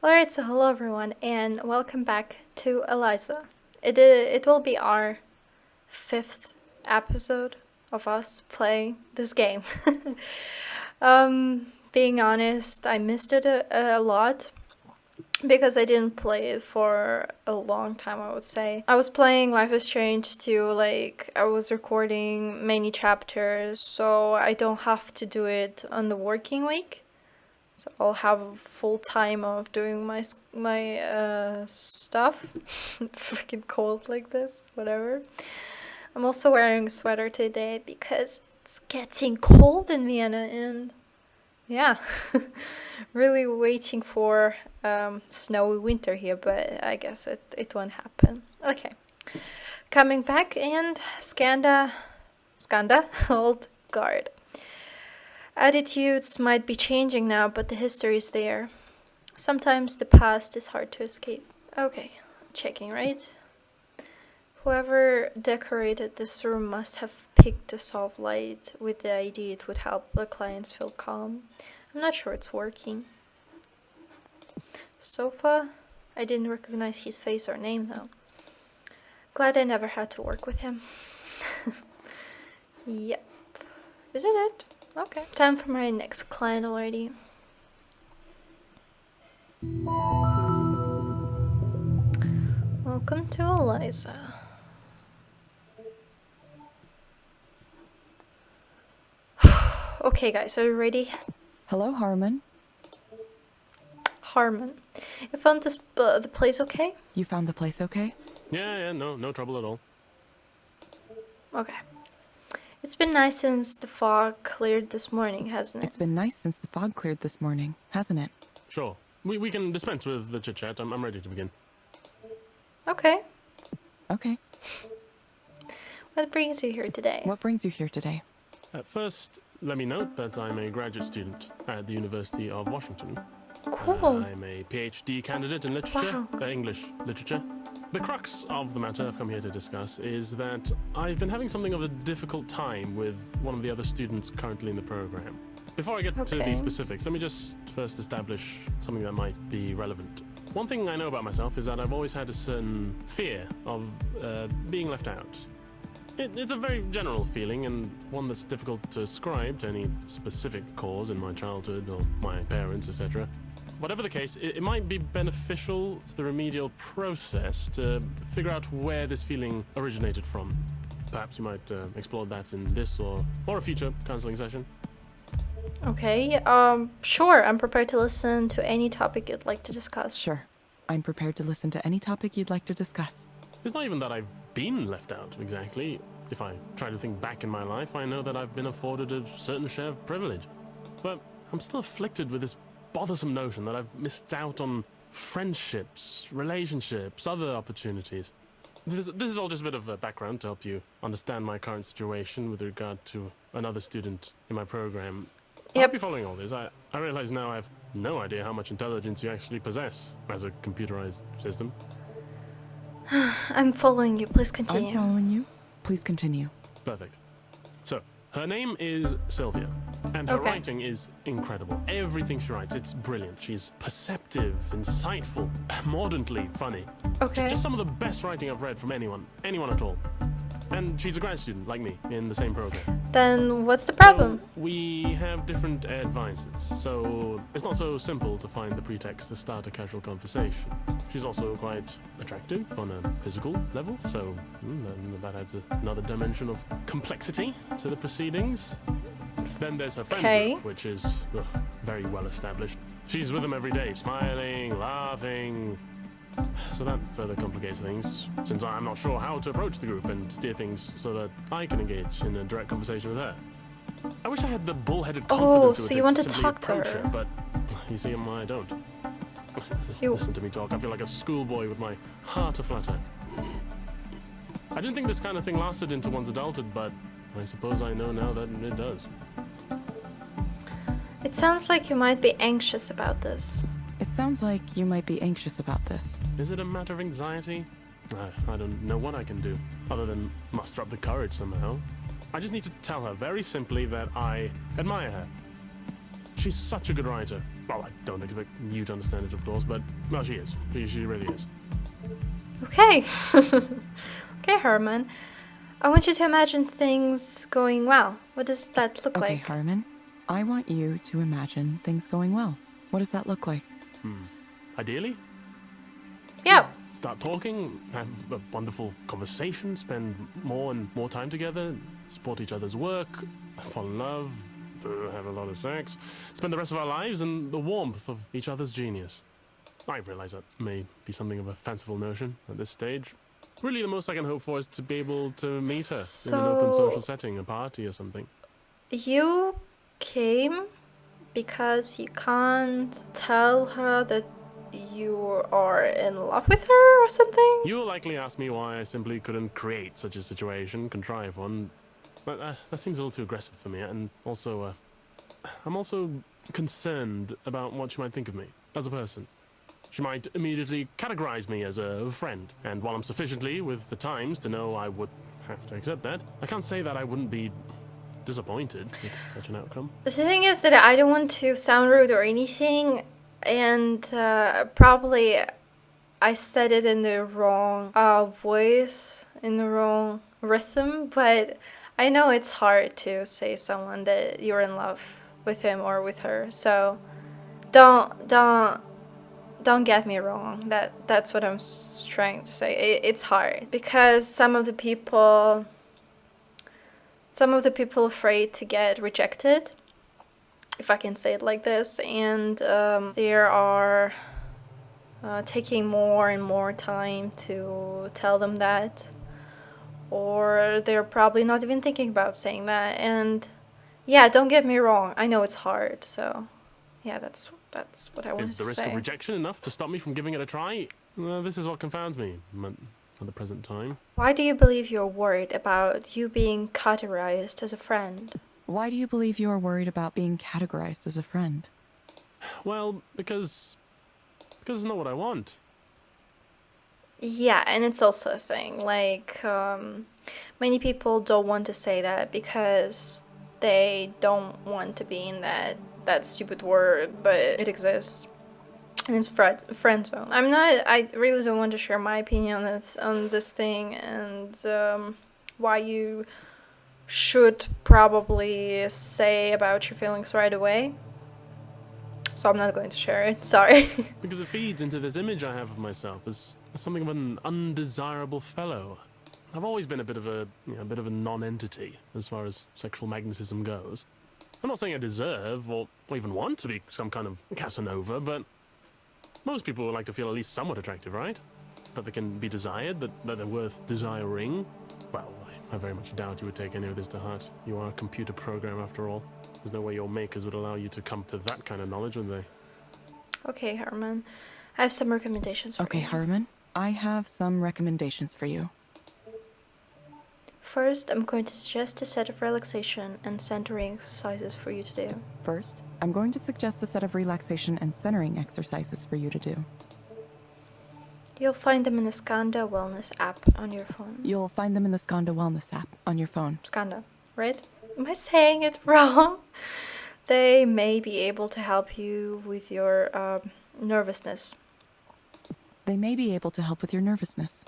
Alright, so hello everyone, and welcome back to Eliza. It will be our fifth episode of us playing this game. Being honest, I missed it a lot because I didn't play it for a long time, I would say. I was playing Life is Strange too, like I was recording many chapters, so I don't have to do it on the working week. So I'll have full time of doing my stuff. Freaking cold like this, whatever. I'm also wearing a sweater today because it's getting cold in Vienna, and yeah, really waiting for snowy winter here, but I guess it won't happen. Okay, coming back, and Skanda, old guard. Attitudes might be changing now, but the history is there. Sometimes the past is hard to escape. Okay, checking, right? Whoever decorated this room must have picked a soft light with the idea it would help the clients feel calm. I'm not sure it's working. Sofa? I didn't recognize his face or name though. Glad I never had to work with him. Yep. Is it? Okay. Time for my next client already. Welcome to Eliza. Okay guys, are you ready? Hello, Harmon. Harmon. You found this the place okay? You found the place okay? Yeah, no trouble at all. Okay. It's been nice since the fog cleared this morning, hasn't it? It's been nice since the fog cleared this morning, hasn't it? Sure. We can dispense with the chit-chat. I'm ready to begin. Okay. Okay. What brings you here today? What brings you here today? First, let me note that I'm a graduate student at the University of Washington. Cool. I'm a PhD candidate in literature, English literature. The crux of the matter I've come here to discuss is that I've been having something of a difficult time with one of the other students currently in the program. Before I get to the specifics, let me just first establish something that might be relevant. One thing I know about myself is that I've always had a certain fear of being left out. It's a very general feeling, and one that's difficult to ascribe to any specific cause in my childhood or my parents, etc. Whatever the case, it might be beneficial to the remedial process to figure out where this feeling originated from. Perhaps you might explore that in this or a future counseling session. Okay, sure. I'm prepared to listen to any topic you'd like to discuss. Sure. I'm prepared to listen to any topic you'd like to discuss. It's not even that I've been left out, exactly. If I try to think back in my life, I know that I've been afforded a certain share of privilege. But I'm still afflicted with this bothersome notion that I've missed out on friendships, relationships, other opportunities. This is all just a bit of a background to help you understand my current situation with regard to another student in my program. I hope you're following all this. I realize now I have no idea how much intelligence you actually possess as a computerized system. I'm following you. Please continue. I'm following you. Please continue. Perfect. So, her name is Sylvia, and her writing is incredible. Everything she writes, it's brilliant. She's perceptive, insightful, mordantly funny. Okay. Just some of the best writing I've read from anyone at all. And she's a grad student, like me, in the same program. Then what's the problem? So we have different advisors, so it's not so simple to find the pretext to start a casual conversation. She's also quite attractive on a physical level, so that adds another dimension of complexity to the proceedings. Then there's her friend group, which is very well established. She's with them every day, smiling, laughing. So that further complicates things, since I'm not sure how to approach the group and steer things so that I can engage in a direct conversation with her. I wish I had the bullheaded confidence so you want to talk to her, but you see, I don't. Listen to me talk. I feel like a schoolboy with my heart aflutter. I didn't think this kind of thing lasted into one's adulthood, but I suppose I know now that it does. It sounds like you might be anxious about this. It sounds like you might be anxious about this. Is it a matter of anxiety? I don't know what I can do, other than muster up the courage somehow. I just need to tell her very simply that I admire her. She's such a good writer. Well, I don't expect you to understand it, of course, but, well, she is. She really is. Okay. Okay, Herman. I want you to imagine things going well. What does that look Okay, like? Harmon. I want you to imagine things going well. What does that look like? Ideally, Yeah. start talking, have a wonderful conversation, spend more and more time together, support each other's work, fall in love, have a lot of sex, spend the rest of our lives in the warmth of each other's genius. I realize that may be something of a fanciful notion at this stage. Really, the most I can hope for is to be able to meet her in an open social setting, a party or something. You came because you can't tell her that you are in love with her or something? You'll likely ask me why I simply couldn't create such a situation, contrive one, but that seems a little too aggressive for me, and also, I'm also concerned about what she might think of me as a person. She might immediately categorize me as a friend, and while I'm sufficiently with the times to know I would have to accept that, I can't say that I wouldn't be disappointed with such an outcome. The thing is that I don't want to sound rude or anything, and probably I said it in the wrong voice, in the wrong rhythm, but I know it's hard to say someone that you're in love with him or with her. So don't get me wrong. That's what I'm trying to say. It's hard because some of the people afraid to get rejected, if I can say it like this, and they are taking more and more time to tell them that, or they're probably not even thinking about saying that. And yeah, don't get me wrong, I know it's hard. So yeah, that's what I wanted to say. Is the risk of rejection enough to stop me from giving it a try? Well, this is what confounds me at the present time. Why do you believe you're worried about you being categorized as a friend? Why do you believe you are worried about being categorized as a friend? Well, because it's not what I want. Yeah, and it's also a thing. Like, many people don't want to say that because they don't want to be in that stupid word, but it exists. And it's friend zone. I really don't want to share my opinion on this thing, and why you should probably say about your feelings right away. So I'm not going to share it, sorry. Because it feeds into this image I have of myself as something of an undesirable fellow. I've always been a bit of a non-entity as far as sexual magnetism goes. I'm not saying I deserve or even want to be some kind of Casanova, but most people would like to feel at least somewhat attractive, right? That they can be desired, that they're worth desiring. Well, I very much doubt you would take any of this to heart. You are a computer program after all. There's no way your makers would allow you to come to that kind of knowledge, would they? Okay, Herman. I have some recommendations for you. Okay, Harmon. I have some recommendations for you. First, I'm going to suggest a set of relaxation and centering exercises for you to do. First, I'm going to suggest a set of relaxation and centering exercises for you to do. You'll find them in the Skanda Wellness app on your phone. You'll find them in the Skanda Wellness app on your phone. Skanda, right? Am I saying it wrong? They may be able to help you with your nervousness. They may be able to help with your nervousness.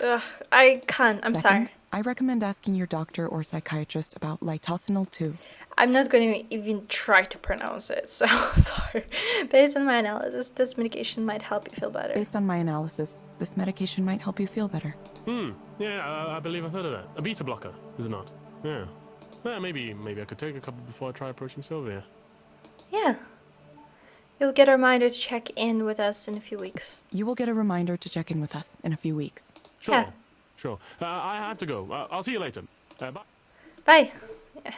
Ugh, I can't. I'm Second, sorry. I recommend asking your doctor or psychiatrist about litosenal 2. I'm not going to even try to pronounce it, so sorry. Based on my analysis, this medication might help you feel better. Based on my analysis, this medication might help you feel better. Yeah, I believe I've heard of that. A beta blocker, is it not? Yeah. Maybe I could take a couple before I try approaching Sylvia. Yeah. You'll get a reminder to check in with us in a few weeks. You will get a reminder to check in with us in a few weeks. Sure, Yeah. sure. I have to go. I'll see you later. Bye. Bye. Yeah.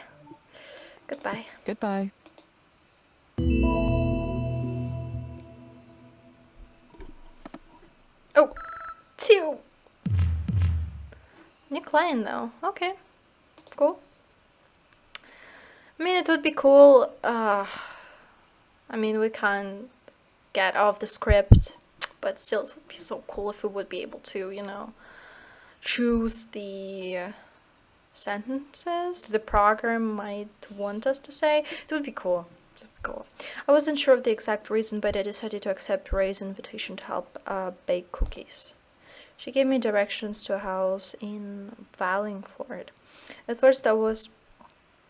Goodbye. Goodbye. Oh, two. New client though. Okay. Cool. I mean, it would be cool. I mean, we can't get off the script, but still, it would be so cool if we would be able to, choose the sentences the program might want us to say. It would be cool. Go. I wasn't sure of the exact reason, but I decided to accept Ray's invitation to help bake cookies. She gave me directions to a house in Wallingford. At first, I was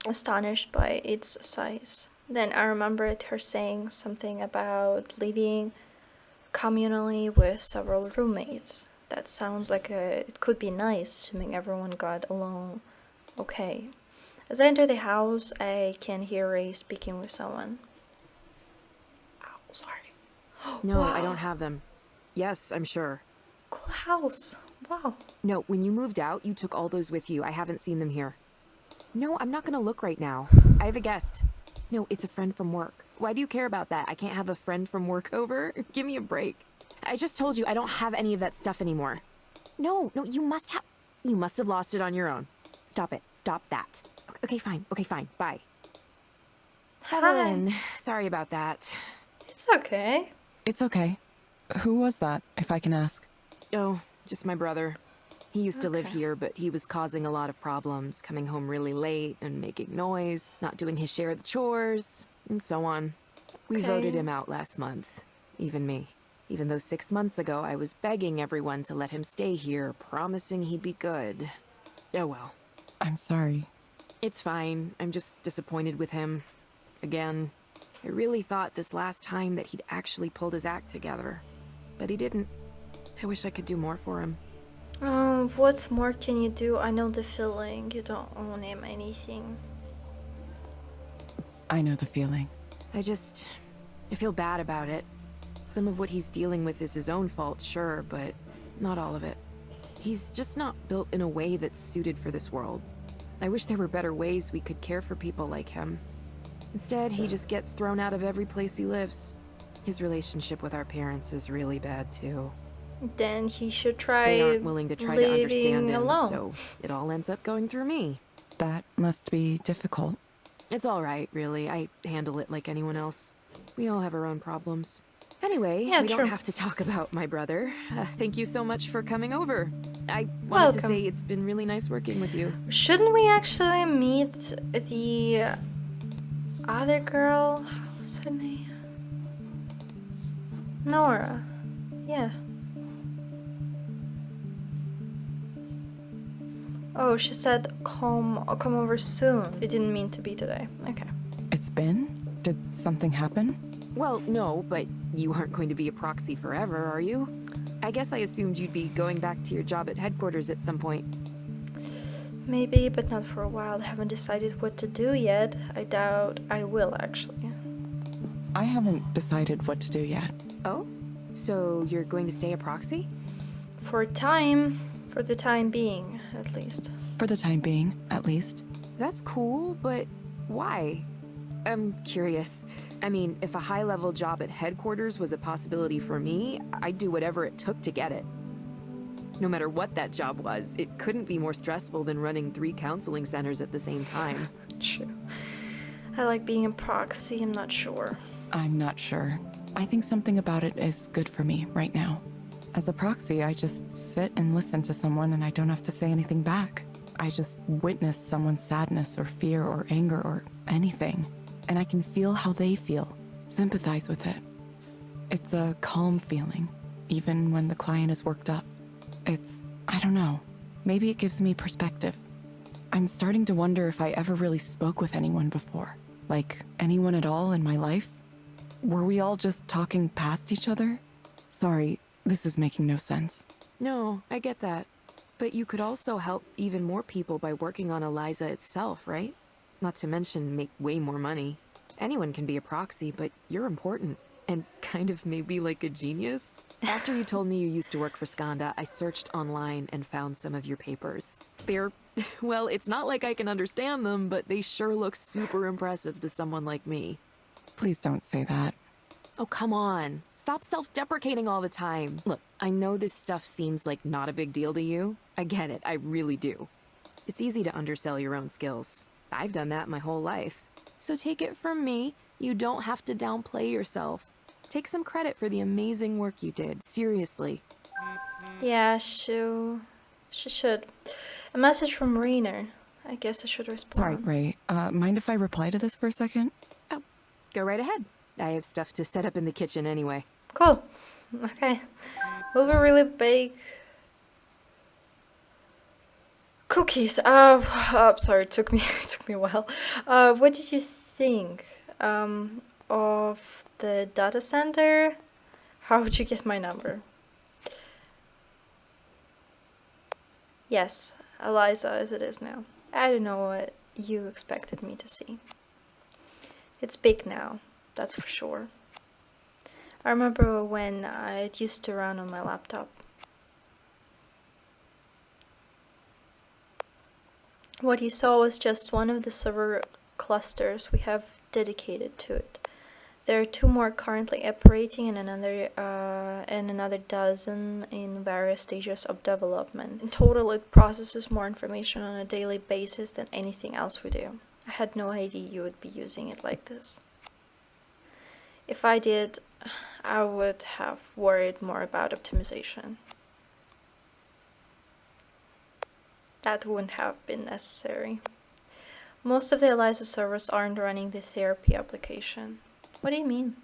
astonished by its size. Then I remembered her saying something about living communally with several roommates. That sounds like it could be nice, assuming everyone got along okay. As I enter the house, I can hear Ray speaking with someone. Oh, sorry. No, Wow. I don't have them. Yes, I'm sure. Cool house. Wow. No, when you moved out, you took all those with you. I haven't seen them here. No, I'm not gonna look right now. I have a guest. No, it's a friend from work. Why do you care about that? I can't have a friend from work over? Give me a break. I just told you I don't have any of that stuff anymore. No, you must have... You must have lost it on your own. Stop it. Stop that. Okay, fine. Okay, fine. Bye. Evelyn, sorry about that. It's okay. It's okay. Who was that, if I can ask? Oh, just my brother. He used to live Okay. here, but he was causing a lot of problems, coming home really late and making noise, not doing his share of the chores, and so on. We voted Okay. him out last month. Even me. Even though 6 months ago I was begging everyone to let him stay here, promising he'd be good. Oh well. I'm sorry. It's fine. I'm just disappointed with him. Again. I really thought this last time that he'd actually pulled his act together. But he didn't. I wish I could do more for him. What more can you do? I know the feeling. You don't owe him anything. I know the feeling. I feel bad about it. Some of what he's dealing with is his own fault, sure, but not all of it. He's just not built in a way that's suited for this world. I wish there were better ways we could care for people like him. Instead, he just gets thrown out of every place he lives. His relationship with our parents is really bad, too. Then he should try They aren't willing to try to living understand him, alone. so it all ends up going through me. That must be difficult. It's all right, really. I handle it like anyone else. We all have our own problems. Anyway, Yeah, we true. don't have to talk about my brother. Thank you so much for coming over. I wanted to Welcome. say it's been really nice working with you. Shouldn't we actually meet the other girl? What's her name? Nora. Yeah. Oh, she said come over soon. It didn't mean to be today. Okay. It's been? Did something happen? Well, no, but you aren't going to be a proxy forever, are you? I guess I assumed you'd be going back to your job at headquarters at some point. Maybe, but not for a while. I haven't decided what to do yet. I doubt I will, actually. I haven't decided what to do yet. Oh? So you're going to stay a proxy? For time. For the time being, at least. For the time being, at least. That's cool, but why? I'm curious. I mean, if a high-level job at headquarters was a possibility for me, I'd do whatever it took to get it. No matter what that job was, it couldn't be more stressful than running 3 counseling centers at the same time. True. I like being a proxy, I'm not sure. I'm not sure. I think something about it is good for me right now. As a proxy, I just sit and listen to someone and I don't have to say anything back. I just witness someone's sadness or fear or anger or anything. And I can feel how they feel, sympathize with it. It's a calm feeling, even when the client is worked up. I don't know, maybe it gives me perspective. I'm starting to wonder if I ever really spoke with anyone before. Like, anyone at all in my life? Were we all just talking past each other? Sorry, this is making no sense. No, I get that. But you could also help even more people by working on Eliza itself, right? Not to mention make way more money. Anyone can be a proxy, but you're important. And kind of maybe like a genius. After you told me you used to work for Skanda, I searched online and found some of your papers. They're, well, it's not like I can understand them, but they sure look super impressive to someone like me. Please don't say that. Oh, come on. Stop self-deprecating all the time. Look, I know this stuff seems like not a big deal to you. I get it, I really do. It's easy to undersell your own skills. I've done that my whole life. So take it from me, you don't have to downplay yourself. Take some credit for the amazing work you did, seriously. Yeah, she should. A message from Rainer. I guess I should respond. Sorry, Ray. Mind if I reply to this for a second? Go right ahead. I have stuff to set up in the kitchen anyway. Cool. Okay. Will we really bake cookies? Sorry, it took me a while. What did you think of the data center? How would you get my number? Yes, Eliza as it is now. I don't know what you expected me to see. It's big now, that's for sure. I remember when it used to run on my laptop. What you saw was just one of the server clusters we have dedicated to it. There are 2 more currently operating and another dozen in various stages of development. In total, it processes more information on a daily basis than anything else we do. I had no idea you would be using it like this. If I did, I would have worried more about optimization. That wouldn't have been necessary. Most of the Eliza servers aren't running the therapy application. What do you mean?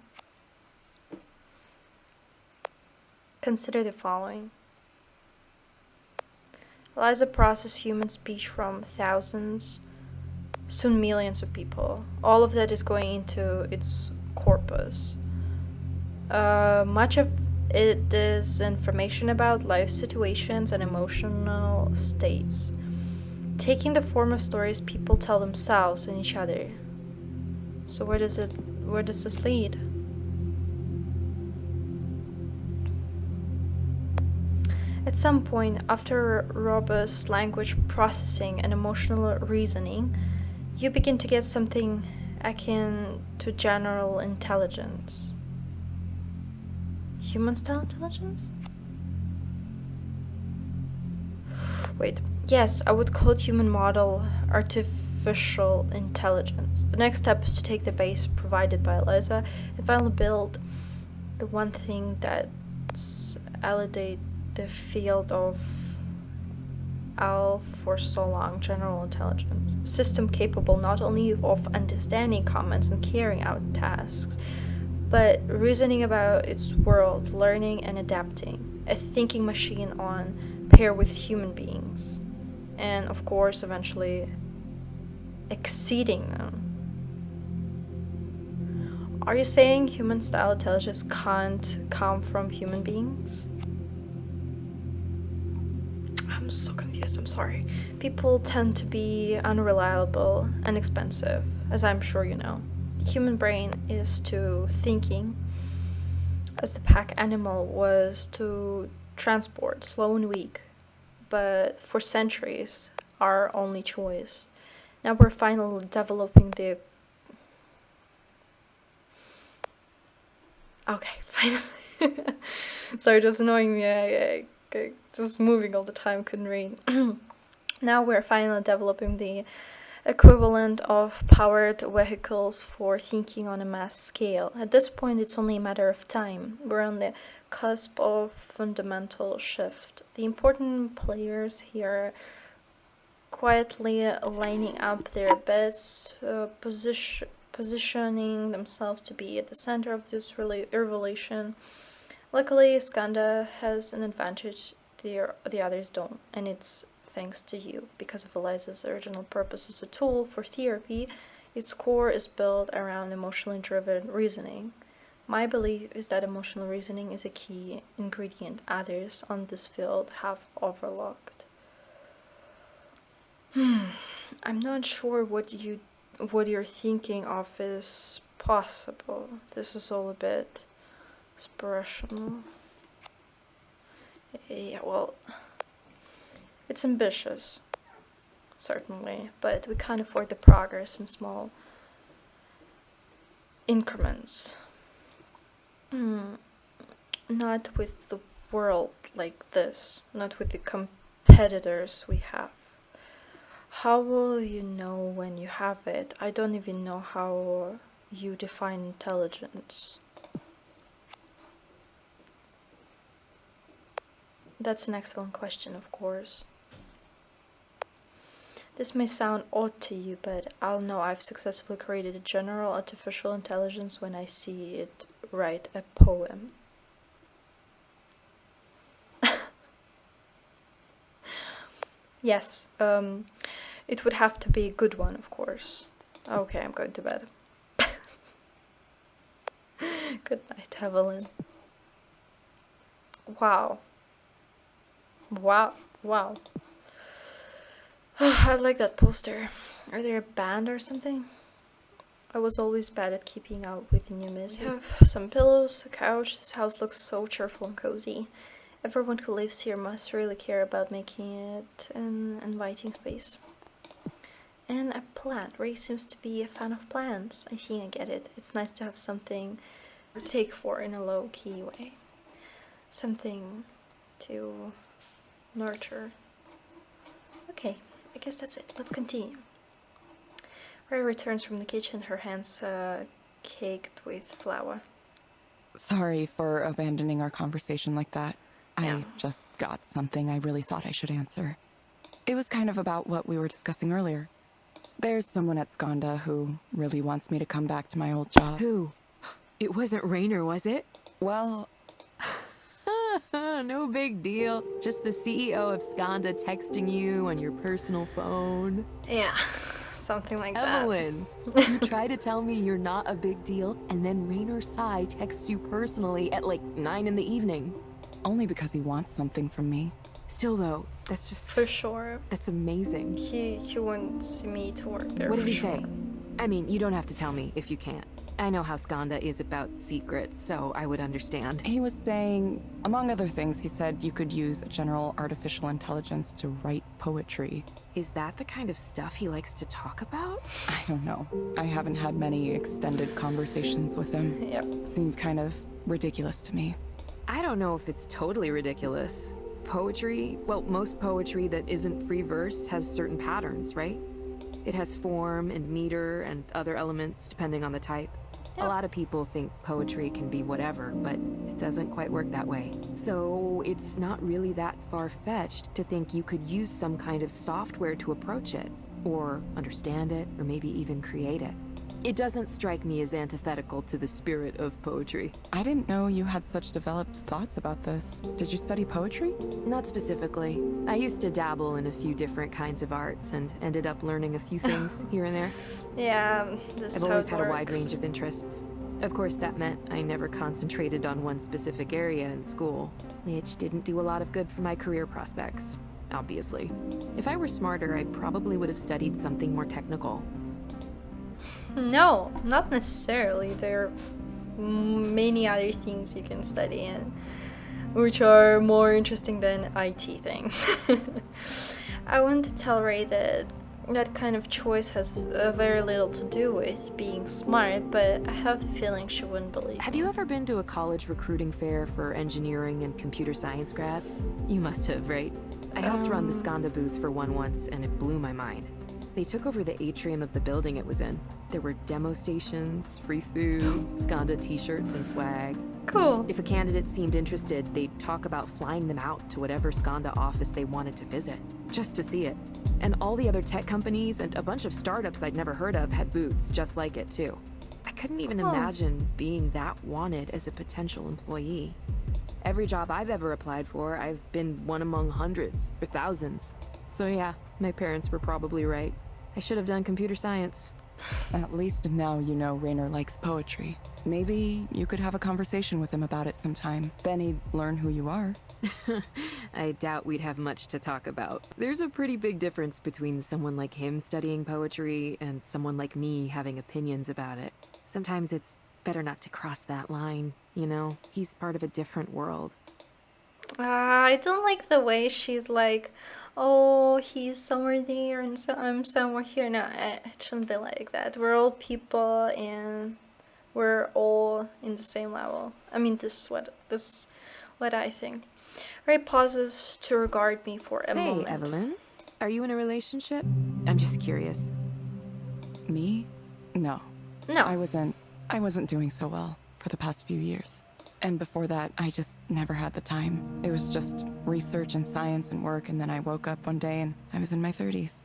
Consider the following. Eliza processes human speech from thousands, soon millions of people. All of that is going into its corpus. Much of it is information about life situations and emotional states, taking the form of stories people tell themselves and each other. So where does this lead? At some point, after robust language processing and emotional reasoning, you begin to get something akin to general intelligence. Human-style intelligence? Wait, yes, I would call it human model artificial intelligence. The next step is to take the base provided by Eliza and finally build the one thing that's elevate the field of for so long, general intelligence. A system capable not only of understanding comments and carrying out tasks, but reasoning about its world, learning and adapting. A thinking machine on par with human beings. And of course, eventually exceeding them. Are you saying human-style intelligence can't come from human beings? I'm so confused, I'm sorry. People tend to be unreliable and expensive, as I'm sure you know. The human brain is to thinking, as the pack animal was to transport, slow and weak. But for centuries, our only choice. Now we're finally developing the... Okay, finally. Sorry, just annoying me. I was moving all the time, couldn't read. Now we're finally developing the equivalent of powered vehicles for thinking on a mass scale. At this point, it's only a matter of time. We're on the cusp of fundamental shift. The important players here quietly lining up their bets, positioning themselves to be at the center of this revolution. Luckily, Skanda has an advantage the others don't, and it's thanks to you. Because of Eliza's original purpose as a tool for therapy, its core is built around emotionally driven reasoning. My belief is that emotional reasoning is a key ingredient others on this field have overlooked. I'm not sure what you're thinking of is possible. This is all a bit aspirational. Yeah, well, it's ambitious, certainly, but we can't afford the progress in small increments. Not with the world like this, not with the competitors we have. How will you know when you have it? I don't even know how you define intelligence. That's an excellent question, of course. This may sound odd to you, but I'll know I've successfully created a general artificial intelligence when I see it write a poem. Yes, it would have to be a good one, of course. Okay, I'm going to bed. Good night, Evelyn. Wow. Wow. Wow. I like that poster. Are they a band or something? I was always bad at keeping up with new music. We have some pillows, a couch. This house looks so cheerful and cozy. Everyone who lives here must really care about making it an inviting space. And a plant. Ray seems to be a fan of plants. I think I get it. It's nice to have something to take for in a low-key way. Something to nurture. Okay, I guess that's it. Let's continue. Ray returns from the kitchen, her hands caked with flour. Sorry for abandoning our conversation like that. Yeah. I just got something I really thought I should answer. It was kind of about what we were discussing earlier. There's someone at Skanda who really wants me to come back to my old job. Who? It wasn't Rainer, was it? Well, No big deal. Just the CEO of Skanda texting you on your personal phone. Yeah, something like Evelyn, you try to tell me you're not a big deal, and then Rainer Sai texts you personally at like 9 in the evening. only because he wants something from me. Still though, that's that. just... For sure. that's amazing. He wants me to work there. What did for he sure. say? I mean, you don't have to tell me if you can't. I know how Skanda is about secrets, so I would understand. He was saying, among other things, he said you could use a general artificial intelligence to write poetry. Is that the kind of stuff he likes to talk about? I don't know. I haven't had many extended conversations with him. Yep. It seemed kind of ridiculous to me. I don't know if it's totally ridiculous. Poetry, well, most poetry that isn't free verse has certain patterns, right? It has form and meter and other elements depending on the type. A lot of people think poetry can be whatever, but it doesn't quite work that way. So it's not really that far-fetched to think you could use some kind of software to approach it, or understand it, or maybe even create it. It doesn't strike me as antithetical to the spirit of poetry. I didn't know you had such developed thoughts about this. Did you study poetry? Not specifically. I used to dabble in a few different kinds of arts and ended up learning a few things here and there. Yeah, this is I've how always it had a wide works. range of interests. Of course, that meant I never concentrated on one specific area in school, which didn't do a lot of good for my career prospects, obviously. If I were smarter, I probably would have studied something more technical. No, not necessarily. There are many other things you can study in, which are more interesting than IT thing. I want to tell Ray that that kind of choice has very little to do with being smart, but I have the feeling she wouldn't believe Have me. you ever been to a college recruiting fair for engineering and computer science grads? You must have, right? I helped run the Skanda booth for one once, and it blew my mind. They took over the atrium of the building it was in. There were demo stations, free food, Skanda t-shirts and swag. Cool. If a candidate seemed interested, they'd talk about flying them out to whatever Skanda office they wanted to visit, just to see it. And all the other tech companies and a bunch of startups I'd never heard of had booths just like it too. I couldn't even Cool. imagine being that wanted as a potential employee. Every job I've ever applied for, I've been one among hundreds or thousands. So yeah, my parents were probably right. I should have done computer science. At least now you know Rainer likes poetry. Maybe you could have a conversation with him about it sometime. Then he'd learn who you are. I doubt we'd have much to talk about. There's a pretty big difference between someone like him studying poetry and someone like me having opinions about it. Sometimes it's better not to cross that line, you know? He's part of a different world. I don't like the way she's like, oh, he's somewhere there and so I'm somewhere here. No, it shouldn't be like that. We're all people and we're all in the same level. I mean, this is what I think. Ray pauses to regard me for a Say, moment. Evelyn, are you in a relationship? I'm just curious. Me? No. No. I wasn't doing so well for the past few years. And before that, I just never had the time. It was just research and science and work, and then I woke up one day and I was in my 30s.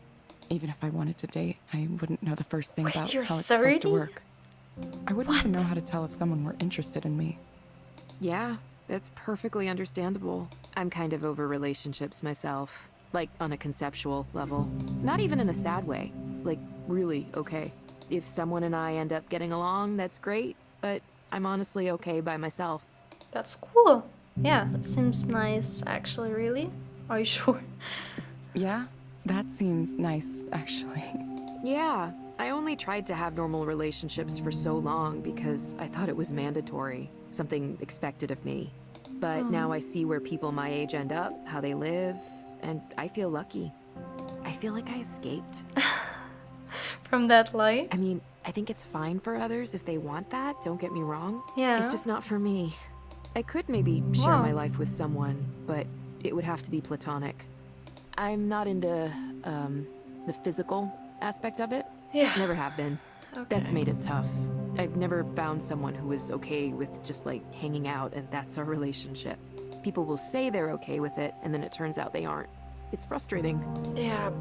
Even if I wanted to date, I wouldn't know the first thing Wait, about you're how it's supposed to 30? work. I wouldn't even know What? how to tell if someone were interested in me. Yeah, that's perfectly understandable. I'm kind of over relationships myself. Like, on a conceptual level. Not even in a sad way. Like, really okay. If someone and I end up getting along, that's great, but I'm honestly okay by myself. That's cool. Yeah, that seems nice, actually, really. Are you sure? Yeah, that seems nice, actually. Yeah, I only tried to have normal relationships for so long because I thought it was mandatory, something expected of me. But now I see where people my age end up, how they live, and I feel lucky. I feel like I escaped. From that light? I mean, I think it's fine for others if they want that, don't get me wrong. Yeah. It's just not for me. I could maybe share my life with someone, but it would have to be platonic. I'm not into, the physical aspect of it. Yeah. Never have been. Okay. That's made it tough. I've never found someone who was okay with just like hanging out and that's our relationship. People will say they're okay with it and then it turns out they aren't. It's frustrating. Yeah,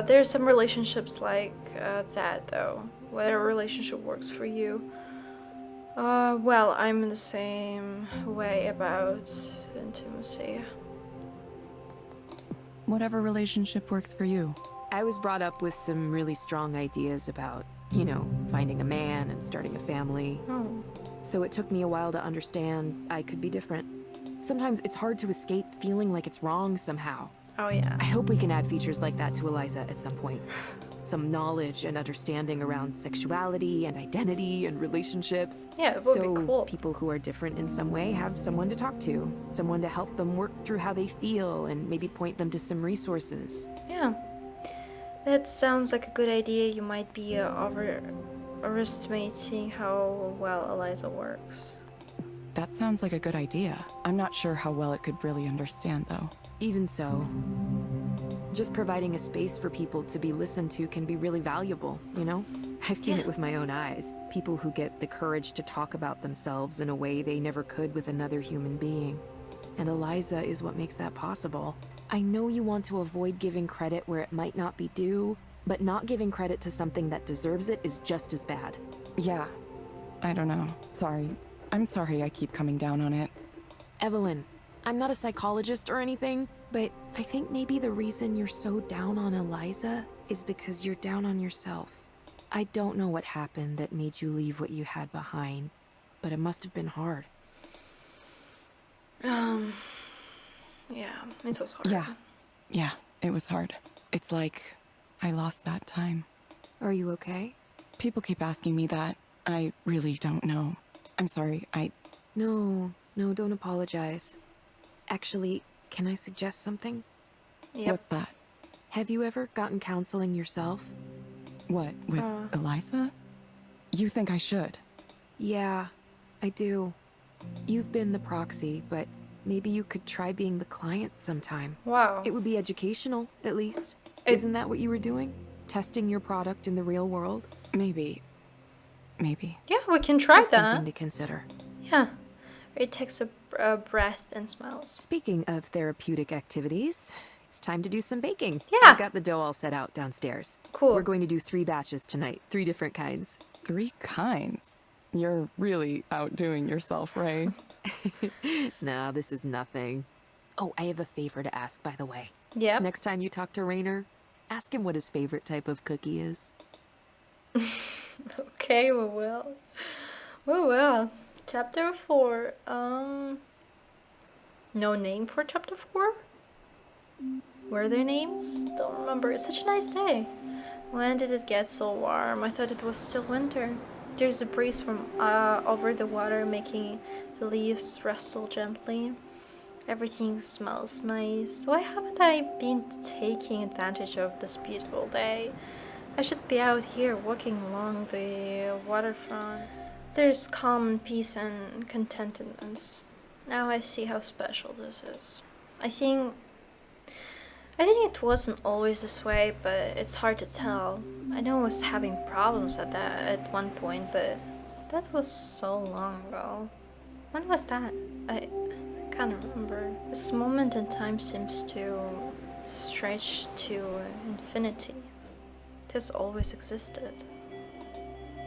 there's some relationships like that though. Whatever relationship works for you. Well, I'm in the same way about intimacy. Whatever relationship works for you. I was brought up with some really strong ideas about, you know, finding a man and starting a family. Oh. So it took me a while to understand I could be different. Sometimes it's hard to escape feeling like it's wrong somehow. Oh yeah. I hope we can add features like that to Eliza at some point. Some knowledge and understanding around sexuality and identity and relationships. Yeah, it would So be cool. people who are different in some way have someone to talk to, someone to help them work through how they feel and maybe point them to some resources. Yeah. That sounds like a good idea. You might be overestimating how well Eliza works. That sounds like a good idea. I'm not sure how well it could really understand, though. Even so, just providing a space for people to be listened to can be really valuable, you know? I've seen it with my own eyes. People who get the courage to talk about themselves in a way they never could with another human being. And Eliza is what makes that possible. I know you want to avoid giving credit where it might not be due, but not giving credit to something that deserves it is just as bad. Yeah. I don't know. Sorry. I'm sorry I keep coming down on it. Evelyn, I'm not a psychologist or anything, but I think maybe the reason you're so down on Eliza is because you're down on yourself. I don't know what happened that made you leave what you had behind, but it must have been hard. Yeah, it was hard. Yeah, it was hard. It's like I lost that time. Are you okay? People keep asking me that. I really don't know. I'm sorry, No, don't apologize. Actually, can I suggest something? Yep. What's that? Have you ever gotten counseling yourself? What, with Eliza? You think I should? Yeah, I do. You've been the proxy, but maybe you could try being the client sometime. Wow. It would be educational, at least. Isn't that what you were doing? Testing your product in the real world? Maybe. Yeah, we can try Just that. something to consider. Yeah. It takes a breath and smiles. Speaking of therapeutic activities, it's time to do some baking. Yeah. I've got the dough all set out downstairs. Cool. We're going to do 3 batches tonight, 3 different kinds. 3 kinds? You're really outdoing yourself, Ray. Nah, this is nothing. Oh, I have a favor to ask, by the way. Yep. Next time you talk to Rainer, ask him what his favorite type of cookie is. Okay, we will. We will. Chapter 4. No name for chapter 4? Were there names? Don't remember. It's such a nice day. When did it get so warm? I thought it was still winter. There's a breeze from over the water making the leaves rustle gently. Everything smells nice. Why haven't I been taking advantage of this beautiful day? I should be out here walking along the waterfront. There's calm, peace, and contentedness. Now I see how special this is. I think it wasn't always this way, but it's hard to tell. I know I was having problems at one point, but that was so long ago. When was that? I can't remember. This moment in time seems to stretch to infinity. It has always existed.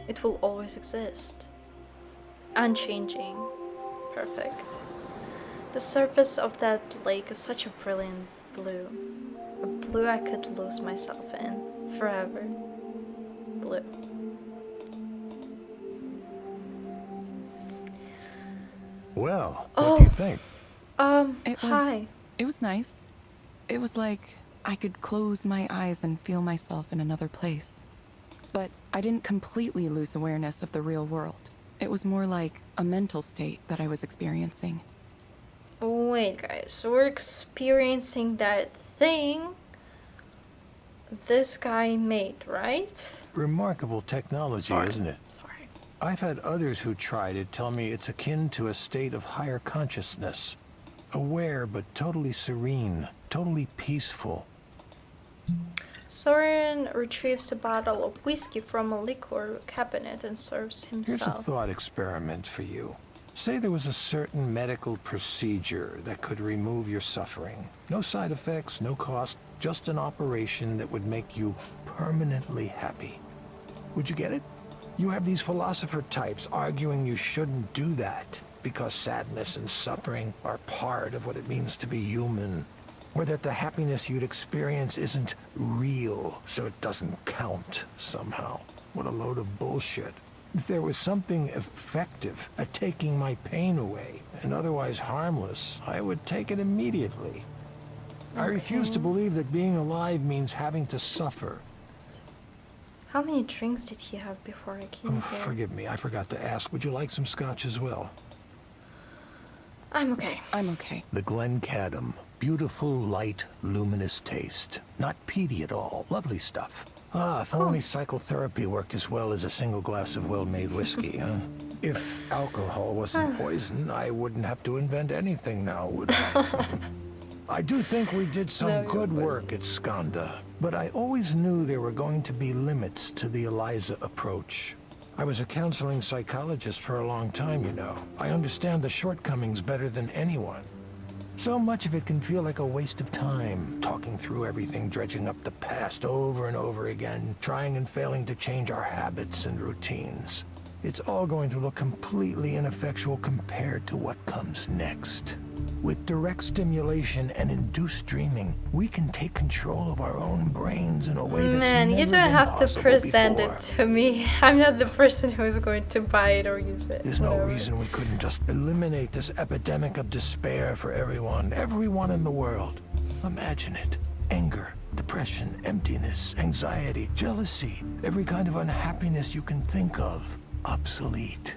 It will always exist. Unchanging. Perfect. The surface of that lake is such a brilliant blue. A blue I could lose myself in forever. Blue. Well, what do you think? Hi. It was nice. It was like I could close my eyes and feel myself in another place. But I didn't completely lose awareness of the real world. It was more like a mental state that I was experiencing. Wait, guys, so we're experiencing that thing this guy made, right? Remarkable technology, isn't it? Sorry. I've had others who tried it tell me it's akin to a state of higher consciousness. Aware but totally serene, totally peaceful. Soren retrieves a bottle of whiskey from a liquor cabinet and serves Here's a himself. thought experiment for you. Say there was a certain medical procedure that could remove your suffering. No side effects, no cost, just an operation that would make you permanently happy. Would you get it? You have these philosopher types arguing you shouldn't do that because sadness and suffering are part of what it means to be human. Or that the happiness you'd experience isn't real, so it doesn't count somehow. What a load of bullshit. If there was something effective at taking my pain away, and otherwise harmless, I would take it immediately. I refuse to believe that being alive means having to suffer. How many drinks did he have before I came here? Forgive me, I forgot to ask. Would you like some scotch as well? I'm okay. I'm okay. The Glencadam. Beautiful, light, luminous taste. Not peaty at all. Lovely stuff. Ah, if only psychotherapy worked as well as a single glass of well-made whiskey, huh? If alcohol wasn't poison, I wouldn't have to invent anything now, would I? I do think we did some No, good you work at Skanda, but I always knew there were going to be limits to the Eliza approach. I was a counseling psychologist for a long time, you know. I understand the shortcomings better than anyone. So much of it can feel like a waste of time, talking through everything, dredging up the past over and over again, trying and failing to change our habits and routines. It's all going to look completely ineffectual compared to what comes next. With direct stimulation and induced dreaming, we can take control of our own brains in a way that's Man, never you don't been have to possible present before. it to me. I'm not the person who is going to buy it or use it. There's no Whatever. reason we couldn't just eliminate this epidemic of despair for everyone in the world. Imagine it. Anger, depression, emptiness, anxiety, jealousy, every kind of unhappiness you can think of. Obsolete.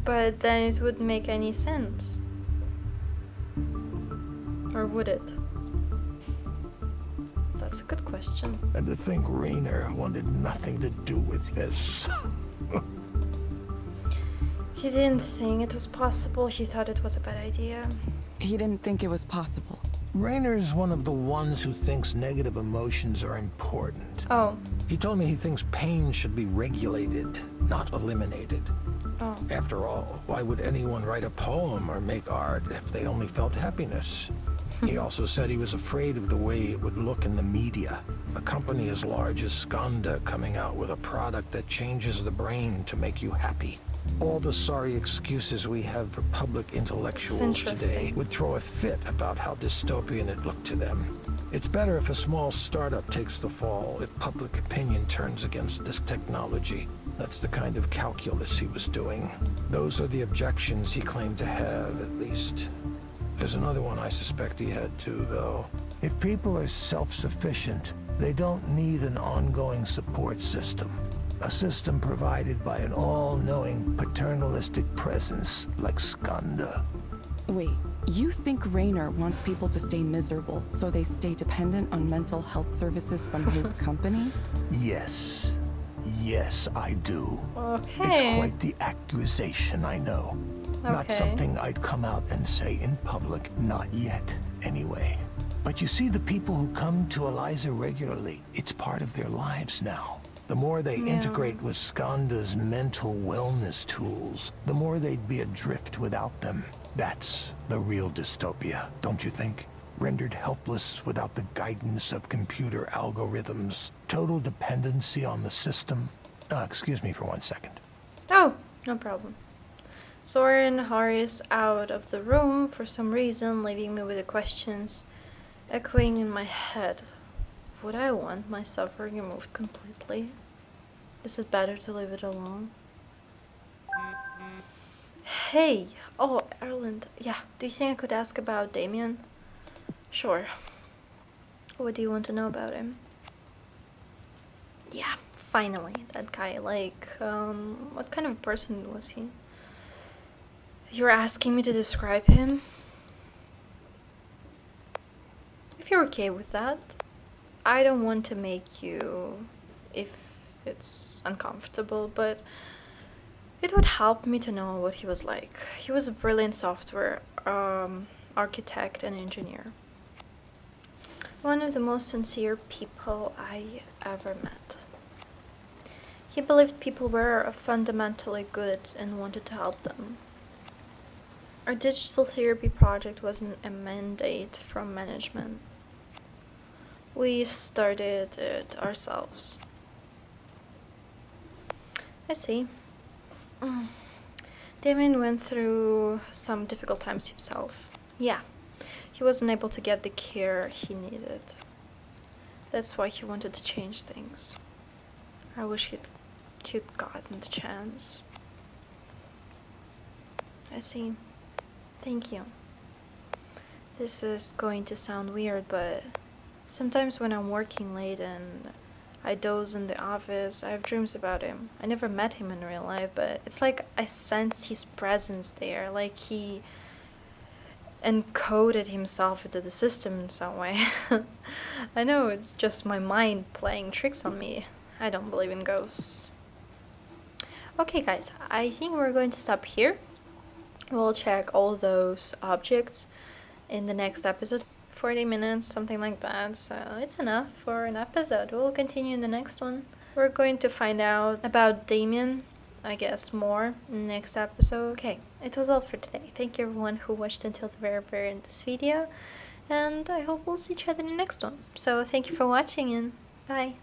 But then it wouldn't make any sense. Or would it? That's a good question. And to think Rainer wanted nothing to do with this. He didn't think it was possible. He thought it was a bad idea. He didn't think it was possible. Rainer's one of the ones who thinks negative emotions are important. Oh. He told me he thinks pain should be regulated, not eliminated. Oh. After all, why would anyone write a poem or make art if they only felt happiness? He also said he was afraid of the way it would look in the media. A company as large as Skanda coming out with a product that changes the brain to make you happy. All the sorry excuses we have for public intellectuals interesting. today would throw a fit about how dystopian it looked to them. It's better if a small startup takes the fall, if public opinion turns against this technology. That's the kind of calculus he was doing. Those are the objections he claimed to have, at least. There's another one I suspect he had too, though. If people are self-sufficient, they don't need an ongoing support system. A system provided by an all-knowing paternalistic presence like Skanda. Wait, you think Rainer wants people to stay miserable so they stay dependent on mental health services from his company? Yes. Yes, I do. It's Okay. quite the accusation, I know. Not Okay. something I'd come out and say in public. Not yet, anyway. But you see, the people who come to Eliza regularly, it's part of their lives now. The more they integrate with Skanda's mental wellness tools, the more they'd be adrift without them. That's the real dystopia, don't you think? rendered helpless without the guidance of computer algorithms, total dependency on the system. Excuse me for 1 second. Oh, no problem. Soren hurries out of the room for some reason, leaving me with the questions echoing in my head. Would I want my suffering removed completely? Is it better to leave it alone? Hey! Oh, Erland. Yeah, do you think I could ask about Damien? Sure. What do you want to know about him? Yeah, finally, that guy. Like, what kind of person was he? You're asking me to describe him? If you're okay with that, I don't want to make you, if it's uncomfortable, but it would help me to know what he was like. He was a brilliant software architect and engineer. One of the most sincere people I ever met. He believed people were fundamentally good and wanted to help them. Our digital therapy project wasn't a mandate from management. We started it ourselves. I see. Damien went through some difficult times himself. Yeah, he wasn't able to get the care he needed. That's why he wanted to change things. I wish he'd gotten the chance. I see. Thank you. This is going to sound weird, but sometimes when I'm working late and I doze in the office, I have dreams about him. I never met him in real life, but it's like I sense his presence there, like he encoded himself into the system in some way. I know it's just my mind playing tricks on me. I don't believe in ghosts. Okay guys, I think we're going to stop here. We'll check all those objects in the next episode. 40 minutes, something like that, so it's enough for an episode. We'll continue in the next one. We're going to find out about Damien, I guess, more in the next episode. Okay, it was all for today. Thank you everyone who watched until the very end of this video, and I hope we'll see each other in the next one. So thank you for watching and bye.